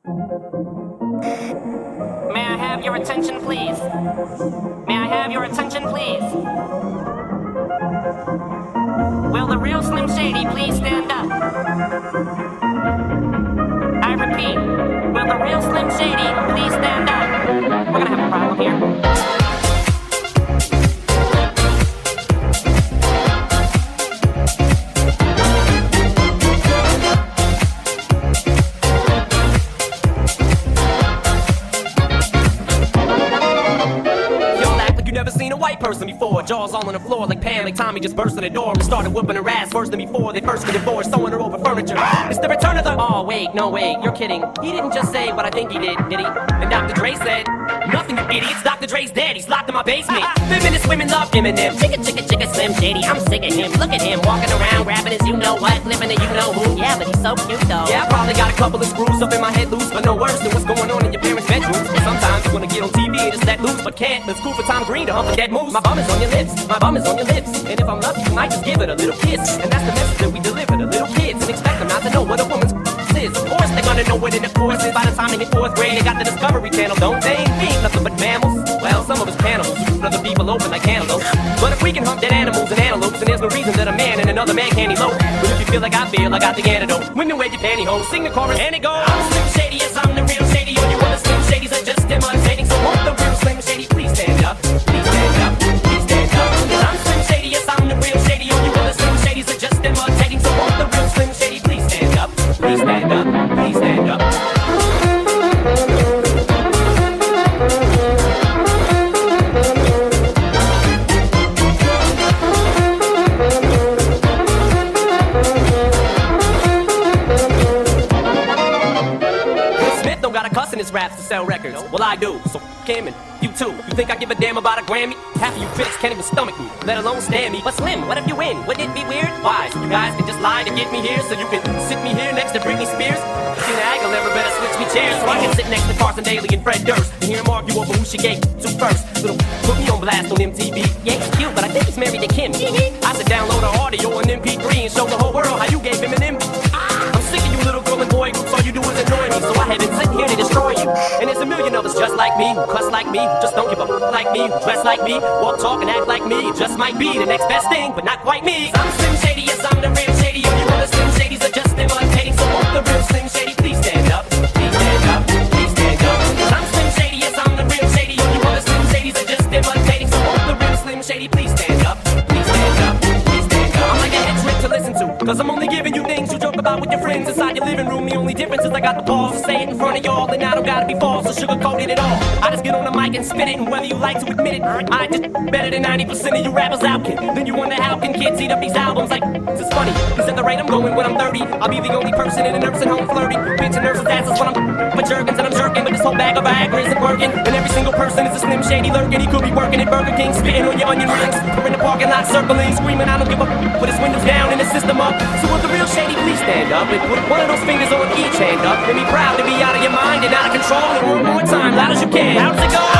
May I have your attention, please? May I have your attention, please? Will the real Slim Shady please stand up? I repeat, will the real Slim Shady please stand up? We're gonna have a problem here. Person before, jaws all on the floor like Pam, like Tommy just burst in the door and started whooping her ass worse than before they first get divorced, throwing her over furniture. It's the return of the. Oh wait, no wait, you're kidding. He didn't just say what I think he did he? And Dr. Dre said, nothing, you idiots. Dr. Dre's dead. He's locked in my basement. Feminist women love Eminem. Chicka, Slim Shady. I'm sick of him. Look at him walking around, rapping his you know what, flipping the you know who. Yeah, but he's so cute though. Yeah, I probably got a couple of screws up in my head loose, but no worse than what's going on in your parents' bedrooms. Sometimes you wanna get on TV and just let loose, but can't. It's cool for Tom Green to hump the dead moves. My bum is on your lips. My bum is on your lips. And if I'm lucky, you might just give it a little kiss. And that's the message that we deliver to little kids and expect them not to know what a woman's is. Of course they're gonna know what in the course is. By the time they hit 4th grade, they got the Discovery Channel, don't they? We ain't nothing but mammals. Well, some of us cannibals who shoot other people open like cantaloupes. But if we can hump dead animals and antelopes, then there's no reason that a man and another man can't elope. But if you feel like I feel, I got the antidote. When you wave your pantyhose, sing the chorus, and it goes. I'm Slim Shady, yes, I'm the real Shady. All you other Slim Shadys are just imitating. So won't the real Slim Shady please stand up? Please stand up, please stand up. Yes, I'm Slim Shady, yes, I'm the real Shady. All you other Slim Shadys are just imitating. So won't the real Slim Shady please stand up? Please stand up, please stand up. Cussing his raps to sell records. Well, I do, so him and you too. You think I give a damn about a Grammy? Half of you critics can't even stomach me, let alone stand me. But Slim, what if you win? Wouldn't it be weird? Why? So you guys can just lie to get me here, so you can sit me here next to Britney Spears? Tina Agel never better switch me chairs, so I can sit next to Carson Daly and Fred Durst and hear him argue over who she gave to first. So put me on blast on MTV. Yeah, he's cute, but I think he's married to Kim. I should download her audio on MP3 and show the whole world how you gave him an MV. I'm sick of you little girl and boy groups, all you do is annoy me, so I have been sitting here to destroy you. And there's a million of us just like me, who cuss like me, who just don't give a like me, who dress like me, walk, talk, and act like me. It just might be the next best thing, but not quite me. I'm Slim Shady, yes, I'm the real Shady. All you other Slim Shadys are just imitating. So won't the real Slim Shady please stand up? Please stand up, please stand up. Cause I'm Slim Shady, yes, I'm the real Shady. All you other Slim Shadys are just imitating. So won't the real Slim Shady please stand up? Please stand up, please stand up. I'm like a head trick to listen to, cause I'm only giving you things you joke about with your friends inside your living room. The only difference is I got the balls to say it in front of y'all, and I don't gotta be false or sugarcoated at all. I just get on the mic and spit it, and whether you like to admit it, I just better than 90% of you rappers out, kid. Then you wonder how can kids eat up these albums like this is funny, cause at the rate I'm going when I'm 30, I'll be the only person in a nursing home flirty, pinching nurses' asses when I'm for jerkins, and I'm jerking, but this whole bag of Viagra isn't working, and every single person is a Slim Shady lurking. He could be working at Burger King, spitting on your onion rings, or in the parking lot circling, screaming I don't give a with his windows down and his system up. So will the real Shady please stand up and put one of those fingers on each hand up and be proud to be out of your mind and out of control. And one more time, loud as you can. How does it go?